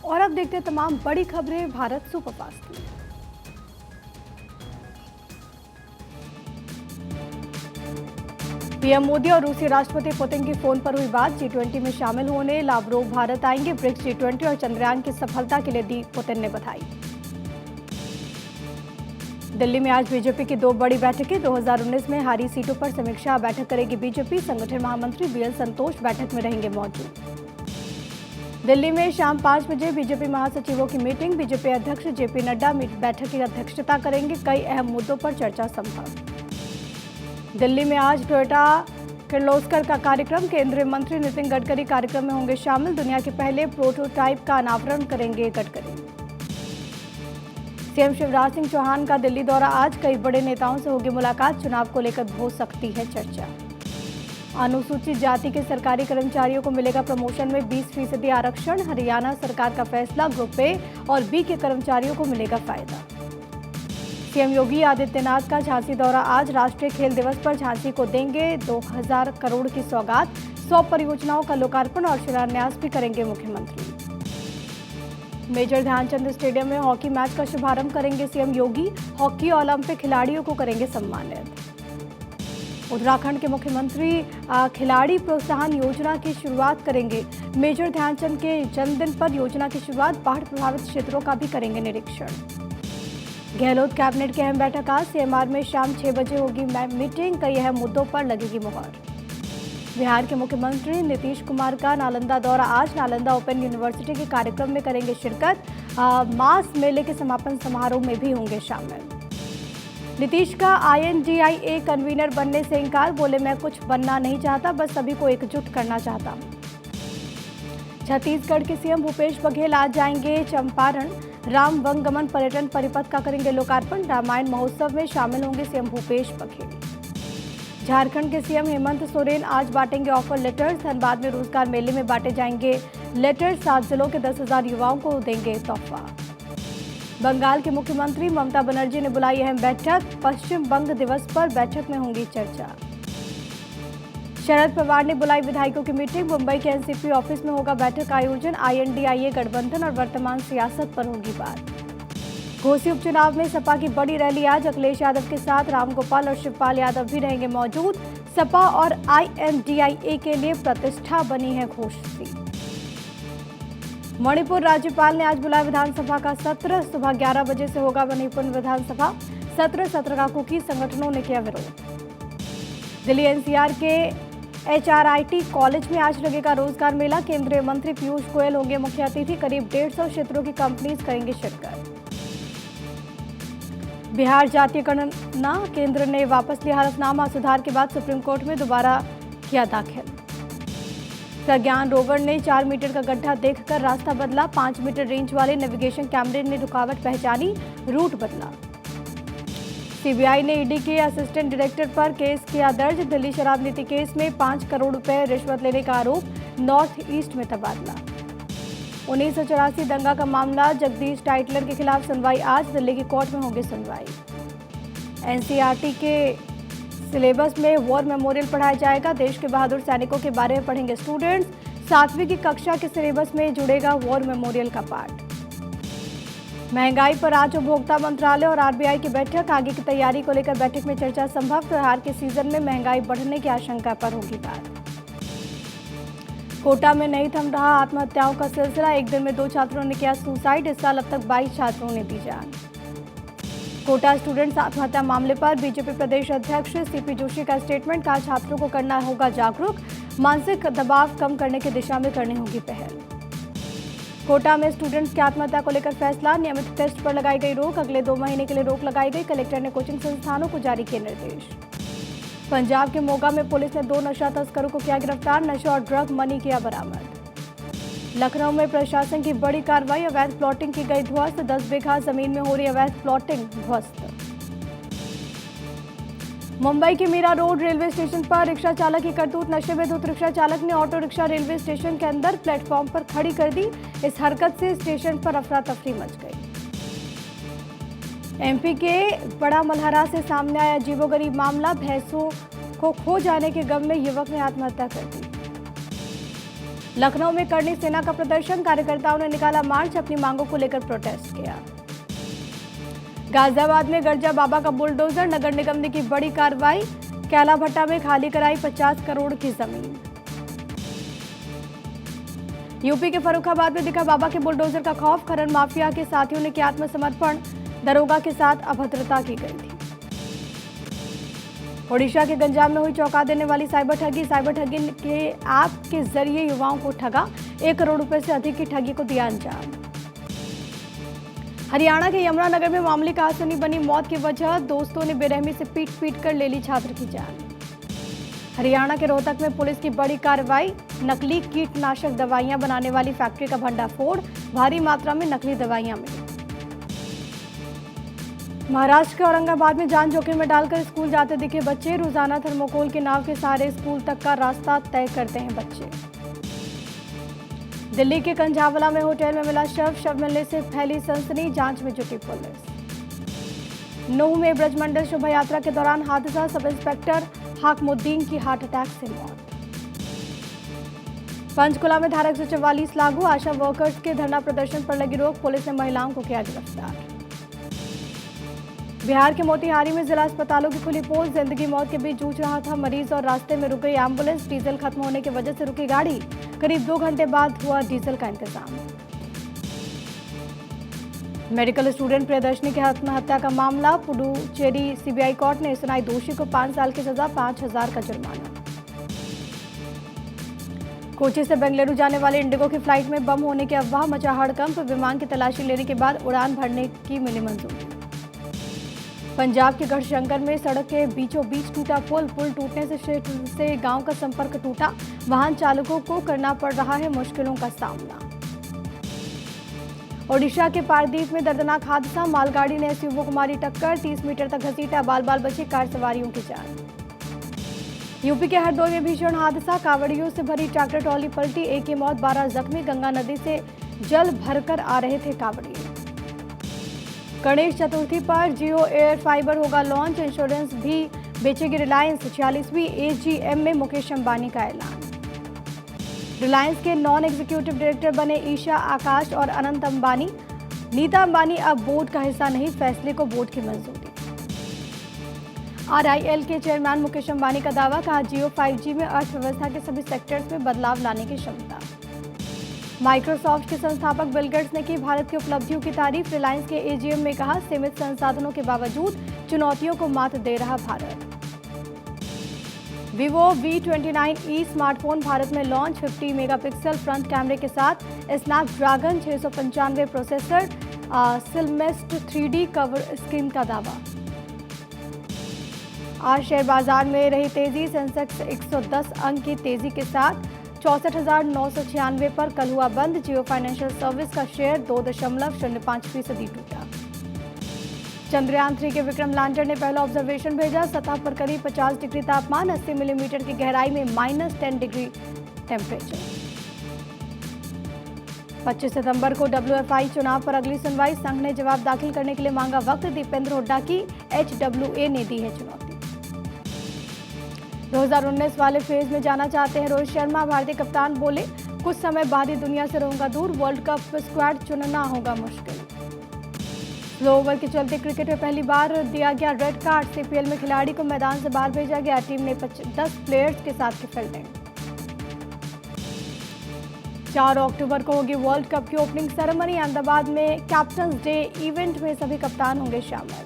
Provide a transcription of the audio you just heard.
और अब देखते हैं तमाम बड़ी खबरें भारत सुपरफास्ट की। पीएम मोदी और रूसी राष्ट्रपति पुतिन की फोन पर हुई बात। G20 में शामिल होने लावरोव भारत आएंगे। ब्रिक्स, G20 और चंद्रयान की सफलता के लिए दी पुतिन ने बधाई। दिल्ली में आज बीजेपी की 2 बड़ी बैठकें। 2019 में हारी सीटों पर समीक्षा बैठक करेगी बीजेपी। संगठन महामंत्री BL संतोष बैठक में रहेंगे मौजूद। दिल्ली में शाम 5 बजे बीजेपी महासचिवों की मीटिंग। बीजेपी अध्यक्ष JP नड्डा बैठक की अध्यक्षता करेंगे। कई अहम मुद्दों पर चर्चा संभव। दिल्ली में आज टोयोटा किर्लोस्कर का कार्यक्रम। केंद्रीय मंत्री नितिन गडकरी कार्यक्रम में होंगे शामिल। दुनिया के पहले प्रोटोटाइप का अनावरण करेंगे गडकरी। सीएम शिवराज सिंह चौहान का दिल्ली दौरा आज। कई बड़े नेताओं से होगी मुलाकात। चुनाव को लेकर हो सकती है चर्चा। अनुसूचित जाति के सरकारी कर्मचारियों को मिलेगा प्रमोशन में 20% आरक्षण। हरियाणा सरकार का फैसला। ग्रुप ए और बी के कर्मचारियों को मिलेगा फायदा। सीएम योगी आदित्यनाथ का झांसी दौरा आज। राष्ट्रीय खेल दिवस पर झांसी को देंगे 2000 करोड़ की सौगात। 100 परियोजनाओं का लोकार्पण और शिलान्यास भी करेंगे मुख्यमंत्री। मेजर ध्यानचंद स्टेडियम में हॉकी मैच का शुभारंभ करेंगे सीएम योगी। हॉकी ओलंपिक खिलाड़ियों को करेंगे सम्मानित। उत्तराखंड के मुख्यमंत्री खिलाड़ी प्रोत्साहन योजना की शुरुआत करेंगे। मेजर ध्यानचंद के जन्मदिन पर योजना की शुरुआत। बाढ़ प्रभावित क्षेत्रों का भी करेंगे निरीक्षण। गहलोत कैबिनेट की अहम बैठक आज। CMR में शाम 6 बजे होगी मीटिंग। कई अहम मुद्दों पर लगेगी मुहर। बिहार के मुख्यमंत्री नीतीश कुमार का नालंदा दौरा आज। नालंदा ओपन यूनिवर्सिटी के कार्यक्रम में करेंगे शिरकत। मास मेले के समापन समारोह में भी होंगे शामिल। नीतीश का INDIA कन्वीनर बनने से इंकार। बोले, मैं कुछ बनना नहीं चाहता, बस सभी को एकजुट करना चाहता हूं। छत्तीसगढ़ के सीएम भूपेश बघेल आज जाएंगे चंपारण। राम वनगमन पर्यटन परिपथ का करेंगे लोकार्पण। रामायण महोत्सव में शामिल होंगे सीएम भूपेश बघेल। झारखंड के सीएम हेमंत सोरेन आज बांटेंगे ऑफर लेटर्स। धनबाद में रोजगार मेले में बांटे जाएंगे लेटर्स। 7 जिलों के 10,000 युवाओं को देंगे तोहफा। बंगाल के मुख्यमंत्री ममता बनर्जी ने बुलाई अहम बैठक। पश्चिम बंग दिवस पर बैठक में होंगी चर्चा। शरद पवार ने बुलाई विधायकों की मीटिंग। मुंबई के NCP ऑफिस में होगा बैठक आयोजन। INDIA गठबंधन और वर्तमान सियासत पर होगी बात। घोसी उपचुनाव में सपा की बड़ी रैली आज। अखिलेश यादव के साथ रामगोपाल और शिवपाल यादव भी रहेंगे मौजूद। सपा और INDIA के लिए प्रतिष्ठा बनी है घोसी। मणिपुर राज्यपाल ने आज बुलाया विधानसभा का सत्र। सुबह 11 बजे से होगा मणिपुर विधानसभा सत्र का कुकी संगठनों ने किया विरोध। दिल्ली NCR के HRIT कॉलेज में आज लगेगा रोजगार मेला। केंद्रीय मंत्री पीयूष गोयल होंगे मुख्य अतिथि। करीब 150 क्षेत्रों की कंपनीज करेंगे शिरकत। बिहार जातीय गणना केंद्र ने वापस लिया हलफनामा। सुधार के बाद सुप्रीम कोर्ट में दोबारा किया दाखिल। प्रज्ञान रोवर ने 4 मीटर का गड्ढा देखकर रास्ता बदला। 5 मीटर रेंज वाले नेविगेशन कैमरे ने रुकावट पहचानी, रूट बदला। CBI ने ED के असिस्टेंट डायरेक्टर पर केस किया दर्ज। दिल्ली शराब नीति केस में 5 करोड़ रुपए रिश्वत लेने का आरोप। नॉर्थ ईस्ट में तबादला। 1984 दंगा का मामला जगदीश टाइटलर के खिलाफ सुनवाई आज। दिल्ली की कोर्ट में होगी सुनवाई। NCERT के सिलेबस में वॉर मेमोरियल पढ़ाया जाएगा। देश के बहादुर सैनिकों के बारे में पढ़ेंगे स्टूडेंट्स। 7वीं की कक्षा के सिलेबस में जुड़ेगा वॉर मेमोरियल का पाठ। महंगाई पर आज उपभोक्ता मंत्रालय और RBI की बैठक। आगे की तैयारी को लेकर बैठक में चर्चा संभव। त्योहार के सीजन में महंगाई बढ़ने की आशंका पर होगी बात। कोटा में नहीं थम रहा आत्महत्याओं का सिलसिला। एक दिन में 2 छात्रों ने किया सुसाइड। इस साल अब तक 22 छात्रों ने दी जान। कोटा स्टूडेंट्स आत्महत्या मामले पर बीजेपी प्रदेश अध्यक्ष CP जोशी का स्टेटमेंट। कहा, छात्रों को करना होगा जागरूक। मानसिक दबाव कम करने की दिशा में करनी होगी पहल। कोटा में स्टूडेंट्स की आत्महत्या को लेकर फैसला। नियमित टेस्ट पर लगाई गई रोक। अगले 2 महीने के लिए रोक लगाई गई। कलेक्टर ने कोचिंग संस्थानों को जारी किए निर्देश। पंजाब के मोगा में पुलिस ने 2 नशा तस्करों को किया गिरफ्तार। नशा और ड्रग मनी किया बरामद। लखनऊ में प्रशासन की बड़ी कार्रवाई। अवैध प्लॉटिंग की गई ध्वस्त। 10 बीघा जमीन में हो रही अवैध प्लॉटिंग ध्वस्त। मुंबई के मीरा रोड रेलवे स्टेशन पर रिक्शा चालक की करतूत। नशे में धुत रिक्शा चालक ने ऑटो रिक्शा रेलवे स्टेशन के अंदर प्लेटफॉर्म पर खड़ी कर दी। इस हरकत से स्टेशन पर अफरा तफरी मच गई। MP के बड़ा मलहरा से सामने आया अजीबोगरीब मामला। भैंसों को खो जाने के गम में युवक ने आत्महत्या कर दी। लखनऊ में करनी सेना का प्रदर्शन, कार्यकर्ताओं ने निकाला मार्च, अपनी मांगों को लेकर प्रोटेस्ट किया। गाजियाबाद में गर्जा बाबा का बुलडोजर, नगर निगम ने की बड़ी कार्रवाई, कैला भट्टा में खाली कराई 50 करोड़ की जमीन। यूपी के फर्रुखाबाद में दिखा बाबा के बुलडोजर का खौफ, खनन माफिया के साथियों ने किया आत्मसमर्पण, दरोगा के साथ अभद्रता की गई थी। ओडिशा के गंजाम में हुई चौंका देने वाली साइबर ठगी के ऐप के जरिए युवाओं को ठगा, 1 करोड़ रुपए से अधिक की ठगी को दिया अंजाम। हरियाणा के यमुनानगर में मामूली कहासुनी बनी मौत की वजह, दोस्तों ने बेरहमी से पीट कर ले ली छात्र की जान। हरियाणा के रोहतक में पुलिस की बड़ी कार्रवाई, नकली कीटनाशक दवाइयां बनाने वाली फैक्ट्री का भंडाफोड़, भारी मात्रा में नकली दवाइयां मिली। महाराष्ट्र के औरंगाबाद में जान जोखिम में डालकर स्कूल जाते दिखे बच्चे, रोजाना थर्मोकोल के नाव के सहारे स्कूल तक का रास्ता तय करते हैं बच्चे। दिल्ली के कंझावला में होटल में मिला शव मिलने से फैली सनसनी, जांच में जुटी पुलिस। नूह में ब्रजमंडल शोभा यात्रा के दौरान हादसा, सब इंस्पेक्टर हाकमुद्दीन की हार्ट अटैक से मौत। पंचकुला में धारा 144 लागू, आशा वर्कर्स के धरना प्रदर्शन पर लगी रोक, पुलिस ने महिलाओं को किया गिरफ्तार। बिहार के मोतिहारी में जिला अस्पतालों की खुली पोल, जिंदगी मौत के बीच जूझ रहा था मरीज और रास्ते में रुक गई एम्बुलेंस, डीजल खत्म होने की वजह से रुकी गाड़ी, करीब 2 घंटे बाद हुआ डीजल का इंतजाम। मेडिकल स्टूडेंट प्रियदर्शनी की आत्महत्या का मामला, पुडुचेरी सीबीआई कोर्ट ने सुनाई दोषी को 5 साल की सजा, 5,000 का जुर्माना। कोची से बेंगलुरु जाने वाले इंडिगो की फ्लाइट में बम होने की अफवाह, मचा हड़कंप, विमान की तलाशी लेने के बाद उड़ान भरने की मिली मंजूरी। पंजाब के गढ़शंकर में सड़क के बीचों बीच टूटा पुल टूटने से गांव का संपर्क टूटा, वाहन चालकों को करना पड़ रहा है मुश्किलों का सामना। ओडिशा के पारदीप में दर्दनाक हादसा, मालगाड़ी ने एसयूवी को मारी टक्कर, 30 मीटर तक घसीटा, बाल बची कार सवारियों की जान। यूपी के हरदोई में भीषण हादसा, कावड़ियों से भरी ट्रैक्टर ट्रॉली पलटी, एक की मौत, 12 जख्मी, गंगा नदी से जल भरकर आ रहे थे कावड़िए। गणेश चतुर्थी पर जियो एयर फाइबर होगा लॉन्च, इंश्योरेंस भी बेचेगी रिलायंस, 46वीं एजीएम में मुकेश अंबानी का ऐलान। रिलायंस के नॉन एग्जीक्यूटिव डायरेक्टर बने ईशा आकाश और अनंत अंबानी, नीता अंबानी अब बोर्ड का हिस्सा नहीं, फैसले को बोर्ड की मंजूरी। आरआईएल के चेयरमैन मुकेश अंबानी का दावा, कहा जियो 5G में अर्थव्यवस्था के सभी सेक्टर्स में बदलाव लाने की क्षमता। माइक्रोसॉफ्ट के संस्थापक बिल गेट्स ने की भारत की उपलब्धियों की तारीफ, रिलायंस के एजीएम में कहा, सीमित संसाधनों के बावजूद चुनौतियों को मात दे रहा Bharat. Vivo V29e smartphone Bharat में लॉन्च, 50 मेगापिक्सल फ्रंट कैमरे के साथ Snapdragon 695 processor, slimmest 3D cover screen का दावा। आज शेयर बाजार में रही तेजी, सेंसेक्स 110 अंक की तेजी के साथ 64,996 पर कल हुआ बंद। जियो फाइनेंशियल सर्विस का शेयर 2.05% टूटा। चंद्रयान 3 के विक्रम लैंडर ने पहला ऑब्जर्वेशन भेजा, सतह पर करीब 50 डिग्री तापमान, 80 मिलीमीटर की गहराई में -10 डिग्री टेम्परेचर। 25 सितंबर को WFI चुनाव पर अगली सुनवाई, संघ ने जवाब दाखिल करने के लिए मांगा वक्त, दीपेंद्र हुड्डा की HWA ने दी है चुनौती। 2019 वाले फेज में जाना चाहते हैं रोहित शर्मा, भारतीय कप्तान बोले, कुछ समय बाद ही दुनिया से रहूंगा दूर, वर्ल्ड कप स्क्वाड चुनना होगा मुश्किल। स्लो ओवर के चलते क्रिकेट में पहली बार दिया गया रेड कार्ड, CPL में खिलाड़ी को मैदान से बाहर भेजा गया, टीम ने 10 प्लेयर्स के साथ की फील्डिंग। 4 अक्टूबर को होगी वर्ल्ड कप की ओपनिंग सेरेमनी, अहमदाबाद में कैप्टन्स डे इवेंट में सभी कप्तान होंगे शामिल।